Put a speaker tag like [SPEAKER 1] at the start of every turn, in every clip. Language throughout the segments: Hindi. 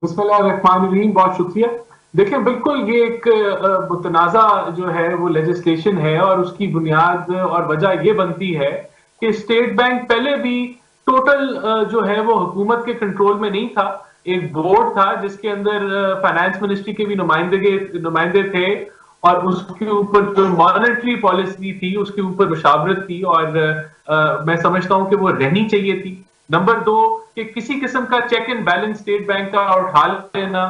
[SPEAKER 1] बिस्मिल्लाहिर्रहमानिर्रहीम, बहुत शुक्रिया। देखिए, बिल्कुल ये एक मुतनाज़ा जो है वो लेजिस्लेशन है और उसकी बुनियाद और वजह ये बनती है कि स्टेट बैंक पहले भी टोटल जो है वो हुकूमत के कंट्रोल में नहीं था। एक बोर्ड था जिसके अंदर फाइनेंस मिनिस्ट्री के भी नुमाइंदे थे और उसके ऊपर जो मॉनेटरी पॉलिसी थी उसके ऊपर मुशावरत थी और मैं समझता हूं कि वो रहनी चाहिए थी। नंबर दो, कि किसी किस्म का check and balance State Bank का उठा लेना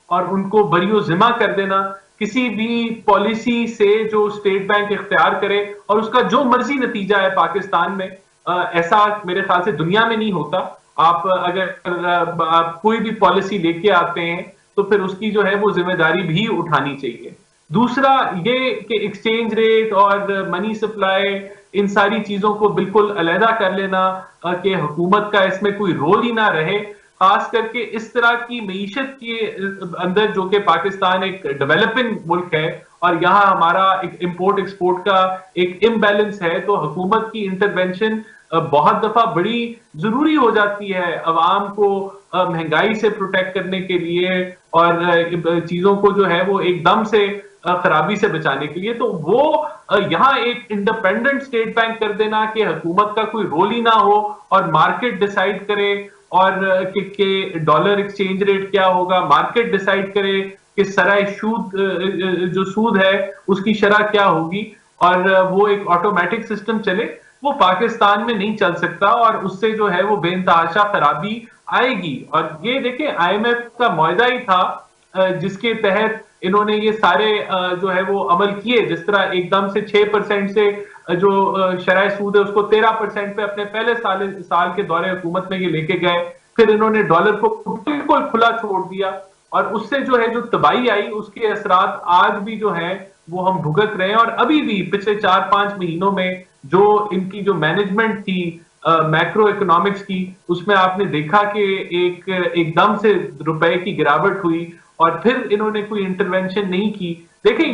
[SPEAKER 1] और उनको बरियो जिम्मा कर देना किसी भी पॉलिसी से जो स्टेट बैंक इख्तियार करे और उसका जो मर्जी नतीजा है पाकिस्तान में, ऐसा मेरे ख्याल से दुनिया में नहीं होता। आप अगर आप कोई भी पॉलिसी लेके आते हैं तो फिर उसकी जो है वो जिम्मेदारी भी उठानी चाहिए। दूसरा ये कि एक्सचेंज रेट और मनी सप्लाई, इन सारी चीजों को बिल्कुल अलहदा कर लेना कि हुकूमत का इसमें कोई रोल ही ना रहे, खास करके इस तरह की मीशत के अंदर जो कि पाकिस्तान एक डेवलपिंग मुल्क है और यहाँ हमारा एक इंपोर्ट एक्सपोर्ट का एक इम्बैलेंस है, तो हुकूमत की इंटरवेंशन बहुत दफा बड़ी जरूरी हो जाती है अवाम को महंगाई से प्रोटेक्ट करने के लिए और चीजों को जो है वो एकदम से खराबी से बचाने के लिए। तो वो यहाँ एक इंडिपेंडेंट स्टेट बैंक कर देना कि हुकूमत का कोई रोल ही ना हो और मार्केट डिसाइड करे और कि डॉलर एक्सचेंज रेट क्या होगा, मार्केट डिसाइड करे कि सराय सूद जो सूद है उसकी शरह क्या होगी और वो एक ऑटोमेटिक सिस्टम चले, वो पाकिस्तान में नहीं चल सकता और उससे जो है वो बेनतहाशा खराबी आएगी। और ये देखें, आईएमएफ का मुआहदा ही था जिसके तहत इन्होंने ये सारे जो है वो अमल किए, जिस तरह एकदम से 6% से जो शरह सूद है उसको 13% पे अपने पहले साल के दौरे हुकूमत में ये लेके गए। फिर इन्होंने डॉलर को बिल्कुल खुला छोड़ दिया और उससे जो है जो तबाही आई उसके असरात आज भी जो है वो हम भुगत रहे हैं। और अभी भी पिछले 4-5 महीनों में जो इनकी जो मैनेजमेंट थी मैक्रो इकोनॉमिक्स की, उसमें आपने देखा कि एक एकदम से रुपए की गिरावट हुई और फिर इन्होंने कोई इंटरवेंशन नहीं की। देखिए,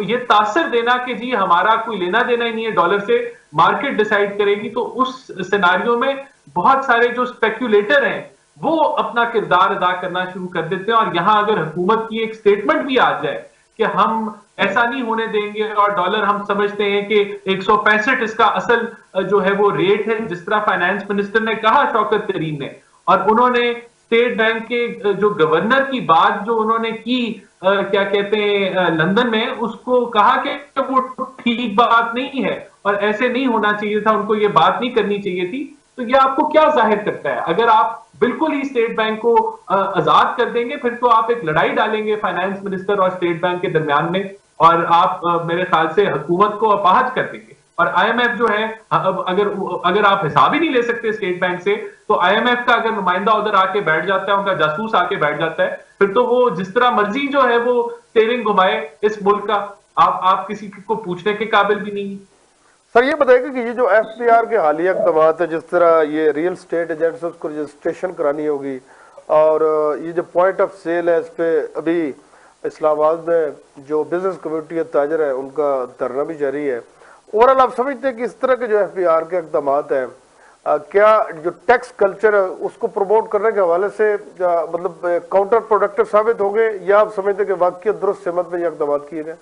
[SPEAKER 1] ये तासर देना कि जी हमारा कोई लेना देना ही नहीं है डॉलर से, मार्केट डिसाइड करेगी, तो उस सिनारियो में बहुत सारे जो स्पेक्यूलेटर हैं वो अपना किरदार अदा करना शुरू कर देते हैं। और यहां अगर हुकूमत की एक स्टेटमेंट भी आ जाए कि हम ऐसा नहीं होने देंगे और डॉलर हम समझते हैं कि 165 इसका असल जो है वो रेट है, जिस तरह फाइनेंस मिनिस्टर ने कहा शौकत तरीन ने, और उन्होंने स्टेट बैंक के जो गवर्नर की बात जो उन्होंने की क्या कहते हैं लंदन में, उसको कहा कि वो ठीक बात नहीं है और ऐसे नहीं होना चाहिए था, उनको ये बात नहीं करनी चाहिए थी। तो ये आपको क्या जाहिर करता है? अगर आप बिल्कुल ही स्टेट बैंक को आजाद कर देंगे फिर तो आप एक लड़ाई डालेंगे फाइनेंस मिनिस्टर और स्टेट बैंक के दरमियान में और आप मेरे ख्याल से हुकूमत को अपाहज कर देंगे। और आईएमएफ जो है, अगर अगर आप हिसाब ही नहीं ले सकते स्टेट बैंक से, तो आईएमएफ का अगर नुमाइंदा उधर आके बैठ जाता है, उनका जासूस आके बैठ जाता है, फिर तो वो जिस तरह मर्जी जो है वो स्टीयरिंग घुमाए इस मुल्क का, आप किसी को पूछने के काबिल भी नहीं।
[SPEAKER 2] सर ये बताएगा कि ये जो एफपीआर के हालिया इक़दाम है, जिस तरह ये रियल स्टेट एजेंट्स उसको रजिस्ट्रेशन करानी होगी और ये जो पॉइंट ऑफ सेल है इस पर अभी इस्लामाबाद में जो बिजनेस कम्युनिटी है, ताजर है, उनका धरना भी जारी है। ओवरऑल आप समझते हैं कि इस तरह के जो एफपीआर के इक़दाम हैं क्या जो टैक्स कल्चर है उसको प्रमोट करने के हवाले से मतलब काउंटर प्रोडक्टिव साबित होंगे, या आप समझते हैं कि वाकई दुरुस्त सेमत में ये इक़दाम किए गए?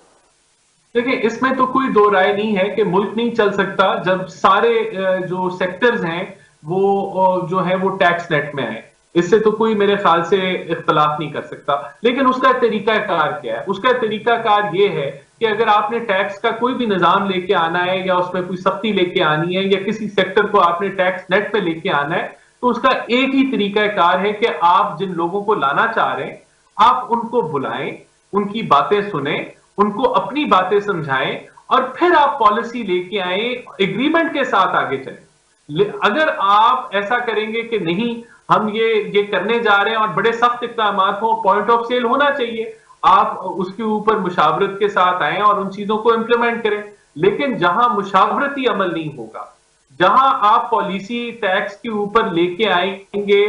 [SPEAKER 1] देखिए, इसमें तो कोई दो राय नहीं है कि मुल्क नहीं चल सकता जब सारे जो सेक्टर्स हैं वो जो है वो टैक्स नेट में है। इससे तो कोई मेरे ख्याल से इख्तलाफ नहीं कर सकता। लेकिन उसका तरीकाकार क्या है? उसका तरीकाकार ये है कि अगर आपने टैक्स का कोई भी निजाम लेके आना है या उसमें कोई सख्ती लेके आनी है या किसी सेक्टर को आपने टैक्स नेट पे लेके आना है, तो उसका एक ही तरीकाकार है कि आप जिन लोगों को लाना चाह रहे हैं आप उनको बुलाएं, उनकी बातें सुने, उनको अपनी बातें समझाएं और फिर आप पॉलिसी लेके आए, एग्रीमेंट के साथ आगे चलें। अगर आप ऐसा करेंगे कि नहीं हम ये करने जा रहे हैं और बड़े सख्त इक़दाम हो, पॉइंट ऑफ सेल होना चाहिए, आप उसके ऊपर मुशावरत के साथ आए और उन चीजों को इंप्लीमेंट करें। लेकिन जहां मुशावरती अमल नहीं होगा, जहां आप पॉलिसी टैक्स के ऊपर लेके आएंगे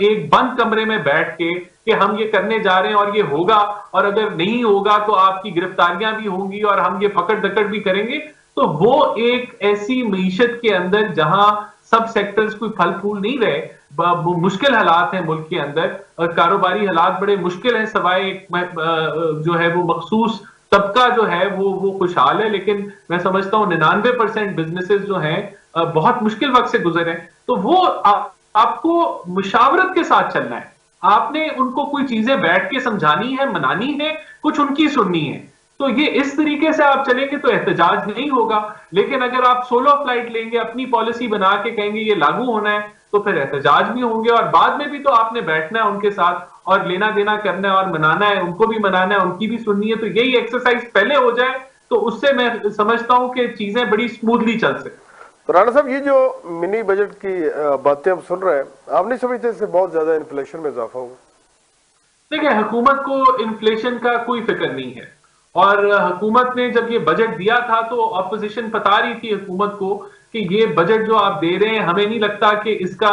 [SPEAKER 1] एक बंद कमरे में बैठ के कि हम ये करने जा रहे हैं और ये होगा, और अगर नहीं होगा तो आपकी गिरफ्तारियां भी होंगी और हम ये पकड़ दकड़ भी करेंगे, तो वो एक ऐसी मीशत के अंदर जहां सब सेक्टर्स कोई फल फूल नहीं रहे, मुश्किल हालात हैं मुल्क के अंदर, कारोबारी हालात बड़े मुश्किल हैं, सवाए एक जो है वो मखसूस तबका जो है वो खुशहाल है, लेकिन मैं समझता हूँ 99% बिजनेसेस जो हैं बहुत मुश्किल वक्त से गुजरे हैं। तो वो आपको मुशावरत के साथ चलना है, आपने उनको कोई चीजें बैठ के समझानी है, मनानी है, कुछ उनकी सुननी है। तो ये इस तरीके से आप चलेंगे तो एहतजाज नहीं होगा। लेकिन अगर आप सोलो फ्लाइट लेंगे, अपनी पॉलिसी बना के कहेंगे ये लागू होना है, तो फिर एहतजाज भी होंगे, और बाद में भी तो आपने बैठना है उनके साथ और लेना देना करना है और मनाना है, उनको भी मनाना है, उनकी भी सुननी है। तो यही एक्सरसाइज पहले हो जाए तो उससे मैं समझता हूं कि चीजें बड़ी स्मूथली चल सके।
[SPEAKER 2] तो राणा साहब, ये जो मिनी बजट की बातें हम सुन रहे हैं, आप नहीं समझते इससे बहुत ज्यादा इन्फ्लेशन में इजाफा होगा?
[SPEAKER 1] देखिए, हुकूमत को इन्फ्लेशन का कोई फिक्र नहीं है, और हुकूमत ने जब ये बजट दिया था तो ऑपोजिशन बता रही थी हुकूमत को कि ये बजट जो आप दे रहे हैं, हमें नहीं लगता कि इसका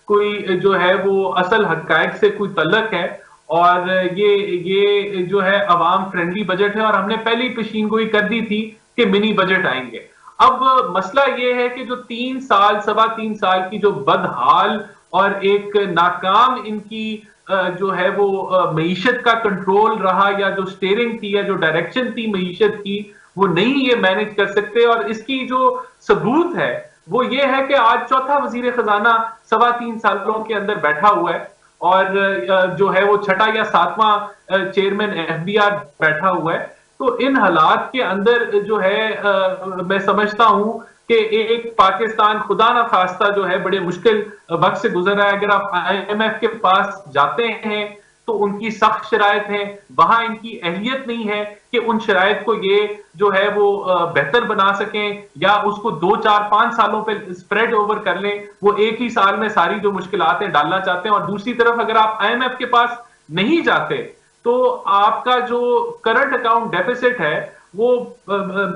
[SPEAKER 1] कोई जो है वो असल हकायक से कोई तल्लक है, और ये जो है अवाम फ्रेंडली बजट है, और हमने पहले ही पेशीनगोई कर दी थी कि मिनी बजट आएंगे। अब मसला ये है कि जो 3 साल, 3.25 साल की जो बदहाल और एक नाकाम इनकी जो है वो मईशत का कंट्रोल रहा, या जो स्टेयरिंग थी या जो डायरेक्शन थी मईशत की, वो नहीं ये मैनेज कर सकते। और इसकी जो सबूत है वो ये है कि आज चौथा वजीर खजाना 3.25 सालों के अंदर बैठा हुआ है, और जो है वो छठा या 7वां चेयरमैन एफबीआर बैठा हुआ है। तो इन हालात के अंदर जो है मैं समझता हूं कि एक पाकिस्तान खुदा ना खास्ता जो है बड़े मुश्किल वक्त से गुजर रहा है। अगर आप IMF के पास जाते हैं तो उनकी सख्त शराइत है, वहां इनकी अहलियत नहीं है कि उन शराइत को ये जो है वो बेहतर बना सकें, या उसको 2, 4, 5 सालों पे स्प्रेड ओवर कर लें। वो एक ही साल में सारी जो मुश्किलातें डालना चाहते हैं। और दूसरी तरफ अगर आप IMF के पास नहीं जाते तो आपका जो करंट अकाउंट डेफिसिट है वो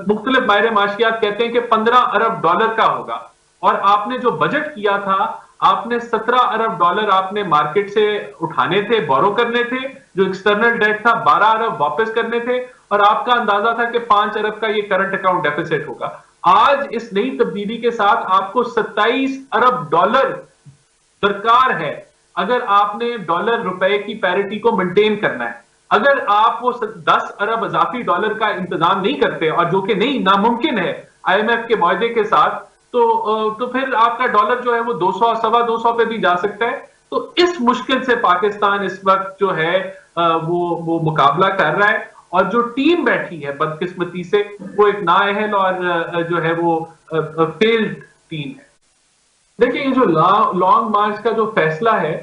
[SPEAKER 1] मुख्तलिफ माहिर माशियात कहते हैं कि 15 अरब डॉलर का होगा, और आपने जो बजट किया था, आपने 17 अरब डॉलर आपने मार्केट से उठाने थे, बोरो करने थे, जो एक्सटर्नल डेट था 12 अरब वापस करने थे, और आपका अंदाजा था कि 5 अरब का ये करंट अकाउंट डेफिसिट होगा। आज इस नई तब्दीली के साथ आपको 27 अरब डॉलर दरकार है अगर आपने डॉलर रुपए की पैरिटी को मेंटेन करना है। अगर आप वो 10 अरब इजाफी डॉलर का इंतजाम नहीं करते, और जो कि नहीं, नामुमकिन है IMF के मुआहदे के साथ, तो फिर आपका डॉलर जो है वो 200, 225 पे भी जा सकता है। तो इस मुश्किल से पाकिस्तान इस वक्त जो है वो मुकाबला कर रहा है, और जो टीम बैठी है बदकिस्मती से वो एक नाअहल और जो है वो फेल्ड टीम है। देखिए, ये जो लॉन्ग मार्च का जो फैसला है,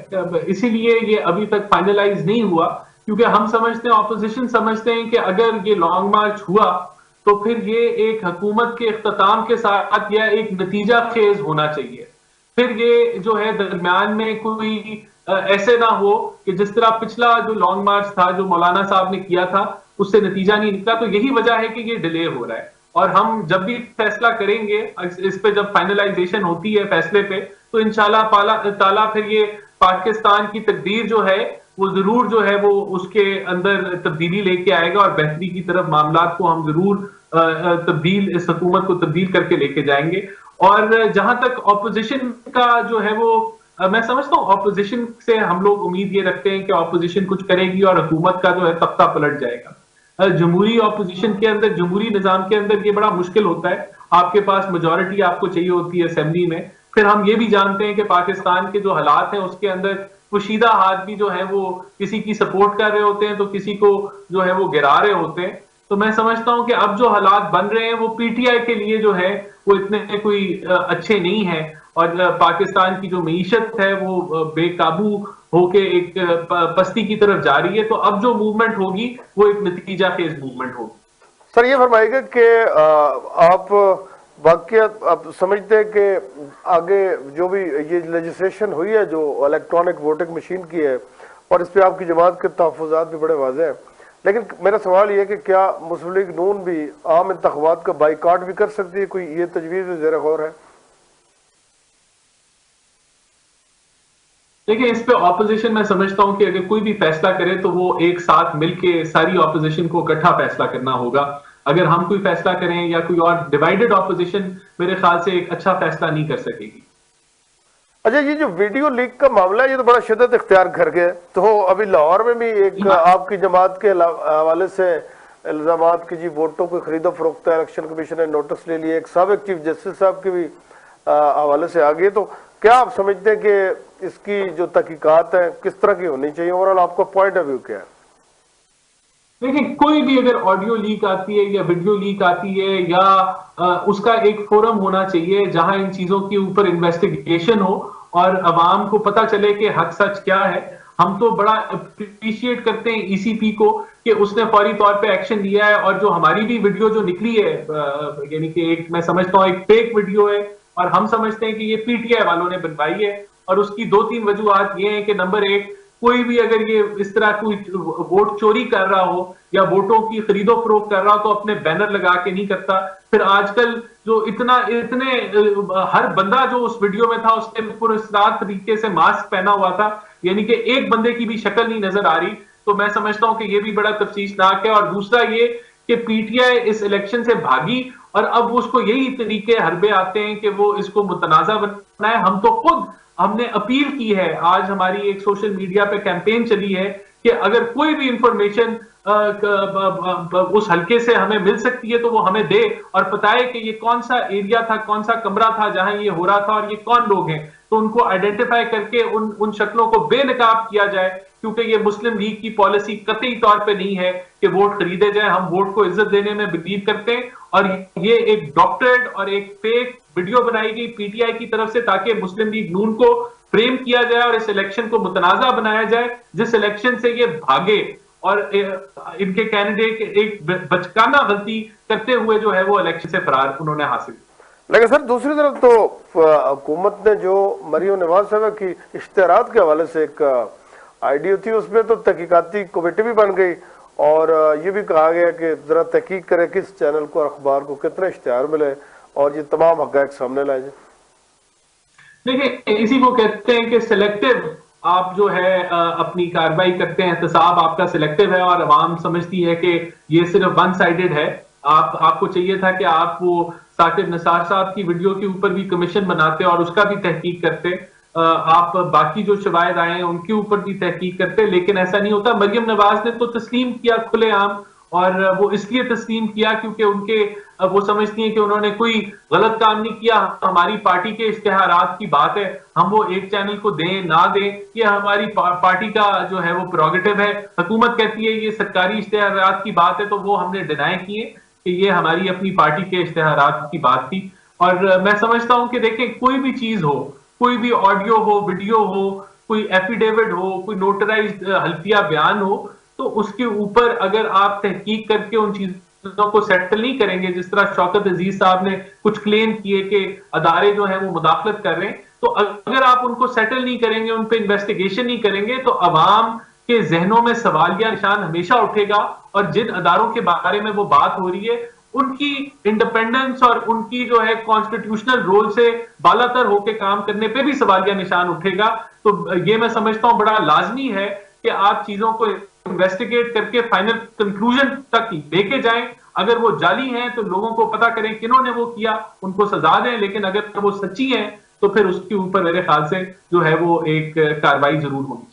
[SPEAKER 1] इसीलिए ये अभी तक फाइनलाइज नहीं हुआ, क्योंकि हम समझते हैं, ऑपोजिशन समझते हैं कि अगर ये लॉन्ग मार्च हुआ तो फिर ये एक हुकूमत के इख्तिताम के साथ या एक नतीजा खेज होना चाहिए। फिर ये जो है दरमियान में कोई ऐसे ना हो कि जिस तरह पिछला जो लॉन्ग मार्च था जो मौलाना साहब ने किया था उससे नतीजा नहीं निकला। तो यही वजह है कि ये डिले हो रहा है, और हम जब भी फैसला करेंगे इस पे, जब फाइनलाइजेशन होती है फैसले पे, तो इंशाल्लाह ताला फिर ये पाकिस्तान की तकदीर जो है वो जरूर जो है वो उसके अंदर तब्दीली लेके आएगा, और बेहतरी की तरफ मामलात को हम जरूर इस हुकूमत को तब्दील करके लेके जाएंगे। और जहां तक ऑपोजिशन का जो है वो मैं समझता हूँ, ऑपोजिशन से हम लोग उम्मीद ये रखते हैं कि ऑपोजिशन कुछ करेगी और हुकूमत का जो है तख्ता पलट जाएगा। जमहूरी ऑपोजिशन के अंदर, जमहूरी निजाम के अंदर ये बड़ा मुश्किल होता है। आपके पास मेजोरिटी आपको चाहिए होती है असेंबली में। फिर हम ये भी जानते हैं कि पाकिस्तान के जो हालात हैं उसके अंदर पोशीदा हाथ भी जो है वो किसी की सपोर्ट कर रहे होते हैं तो किसी को जो है वो गिरा रहे होते हैं। तो मैं समझता हूं कि अब जो हालात बन रहे हैं वो PTI के लिए जो है वो इतने कोई अच्छे नहीं है, और पाकिस्तान की जो मईशत है वो बेकाबू होके एक पस्ती की तरफ जा रही है। तो अब जो मूवमेंट होगी वो एक नतीजा खेज मूवमेंट होगी।
[SPEAKER 2] सर, ये फरमाइएगा कि आप वाकई आप समझते हैं कि आगे जो भी ये लेजिस्लेशन हुई है जो इलेक्ट्रॉनिक वोटिंग मशीन की है, और इस पर आपकी जमात के तहफ़्फ़ुज़ात भी बड़े वाज़ेह हैं, लेकिन मेरा सवाल ये है कि क्या मुस्लिम लीग नून भी आम इंतख़ाबात का बाइकाट भी कर सकती है? कोई ये तजवीज़ ज़ेर गौर है?
[SPEAKER 1] देखिए, इस पे ऑपोजिशन मैं समझता हूं कि अगर कोई भी फैसला करे तो वो एक साथ मिलके सारी ऑपोजिशन को इकट्ठा फैसला करना होगा। अगर हम कोई फैसला करें या कोई और डिवाइडेड ऑपोजिशन, मेरे ख्याल से एक अच्छा फैसला नहीं कर सकेगी।
[SPEAKER 2] अच्छा, ये जो वीडियो लीक का मामला है ये तो बड़ा शिद्दत इख्तियार कर गया। तो अभी लाहौर में भी एक आपकी जमात के हवाले से इल्जामात की जी वोटों की खरीदो फरोख्त, इलेक्शन कमीशन ने नोटिस ले लिए, एक साबिक चीफ जस्टिस साहब के भी हवाले से आ गए। तो क्या आप समझते हैं कि इसकी जो तहकीकात है किस तरह की होनी चाहिए, ओवरऑल आपका पॉइंट ऑफ व्यू क्या है?
[SPEAKER 1] देखिए, कोई भी अगर ऑडियो लीक आती है या वीडियो लीक आती है या उसका एक फोरम होना चाहिए जहां इन चीजों के ऊपर इन्वेस्टिगेशन हो और अवाम को पता चले कि हक सच क्या है। हम तो बड़ा अप्रिशिएट करते हैं ईसीपी को कि उसने फौरी तौर पे एक्शन लिया है, और जो हमारी भी वीडियो जो निकली है, यानी कि एक मैं समझता हूं एक फेक वीडियो है, और हम समझते हैं कि ये पीटीआई वालों ने बनवाई है। और उसकी दो तीन वजूहत ये है कि नंबर एक, कोई भी अगर ये इस तरह कोई वोट चोरी कर रहा हो या वोटों की खरीदो फरोख्त कर रहा हो तो अपने बैनर लगा के नहीं करता। फिर आजकल जो इतने हर बंदा जो उस वीडियो में था उसने पुरस्कार तरीके से मास्क पहना हुआ था, यानी कि एक बंदे की भी शक्ल नहीं नजर आ रही। तो मैं समझता हूं कि ये भी बड़ा तफसीशनाक है। और दूसरा ये कि पीटीआई इस इलेक्शन से भागी और अब उसको यही तरीके हरबे आते हैं कि वो इसको मुतनाजा बनाए। हम तो खुद हमने अपील की है, आज हमारी एक सोशल मीडिया पे कैंपेन चली है कि अगर कोई भी इंफॉर्मेशन उस हल्के से हमें मिल सकती है तो वो हमें दे और बताए कि ये कौन सा एरिया था, कौन सा कमरा था जहां ये हो रहा था और ये कौन लोग हैं, तो उनको आइडेंटिफाई करके उन शक्लों को बेनकाब किया जाए। क्योंकि ये मुस्लिम लीग की पॉलिसी कतई तौर पे नहीं है कि वोट खरीदे जाए। हम वोट को इज्जत देने में बिलीव करते हैं, और ये एक डॉक्टरेट और एक फेक वीडियो बनाई गई पीटीआई की तरफ से ताकि मुस्लिम लीग नून को फ्रेम किया जाए और इस इलेक्शन को मुतनाजा बनाया जाए, जिस इलेक्शन से ये भागे और इनके कैंडिडेट एक बचकाना गलती करते हुए जो है वो इलेक्शन से फरार उन्होंने हासिल।
[SPEAKER 2] लेकिन सर दूसरी तरफ तो हुकूमत ने जो मरियम नवाज साहब की इश्तेहारात के हवाले से एक आईडिया थी उसमें तो तहकीकाती कमेटी भी बन गई और ये भी कहा गया कि जरा तहकीक करें किस चैनल को, अखबार को कितने इश्तेहार मिले और ये तमाम हक़ाइक़ सामने लाए जाए।
[SPEAKER 1] देखिए, इसी को कहते हैं कि सिलेक्टिव आप जो है अपनी कार्रवाई करते हैं, एहतसाब आपका सिलेक्टिव है और अवाम समझती है कि ये सिर्फ वन साइडेड है। आपको चाहिए था कि आप वो साकिब निसार साहब की वीडियो के ऊपर भी कमीशन बनाते और उसका भी तहकीक करते, आप बाकी जो शवायद आए हैं उनके ऊपर भी तहकीक करते, लेकिन ऐसा नहीं होता। मरियम नवाज ने तो तस्लीम किया खुलेआम, और वो इसलिए तस्लीम किया क्योंकि वो समझती हैं कि उन्होंने कोई गलत काम नहीं किया। हमारी पार्टी के इश्तेहारात की बात है, हम वो एक चैनल को दें ना दें ये हमारी पार्टी का जो है वो प्रोगेटिव है। हुकूमत कहती है ये सरकारी इश्तेहारात की बात है, तो वो हमने डिनाई किए कि ये हमारी अपनी पार्टी के इश्तेहारात की बात थी। और मैं समझता हूं कि देखें, कोई भी चीज हो, कोई भी ऑडियो हो, वीडियो हो, कोई एफिडेविट हो, कोई नोटराइज्ड हल्फिया बयान हो, तो उसके ऊपर अगर आप तहकीक करके उन चीजों को सेटल नहीं करेंगे, जिस तरह शौकत अजीज साहब ने कुछ क्लेम किए कि अदारे जो है वो मुदाखलत कर रहे हैं, तो अगर आप उनको सेटल नहीं करेंगे, उन पर इन्वेस्टिगेशन नहीं करेंगे, तो अवाम के जहनों में सवालिया निशान हमेशा उठेगा। और जिन अदारों के बारे में वो बात हो रही है उनकी इंडिपेंडेंस और उनकी जो है कॉन्स्टिट्यूशनल रोल से बालातर होकर काम करने पे भी सवालिया निशान उठेगा। तो ये मैं समझता हूं बड़ा लाजमी है कि आप चीजों को इन्वेस्टिगेट करके फाइनल कंक्लूजन तक लेके जाएं। अगर वो जाली हैं तो लोगों को पता करें किन्होंने वो किया, उनको सजा दें, लेकिन अगर वो सच्ची हैं तो फिर उसके ऊपर मेरे ख्याल से जो है वो एक कार्रवाई जरूर होनी चाहिए।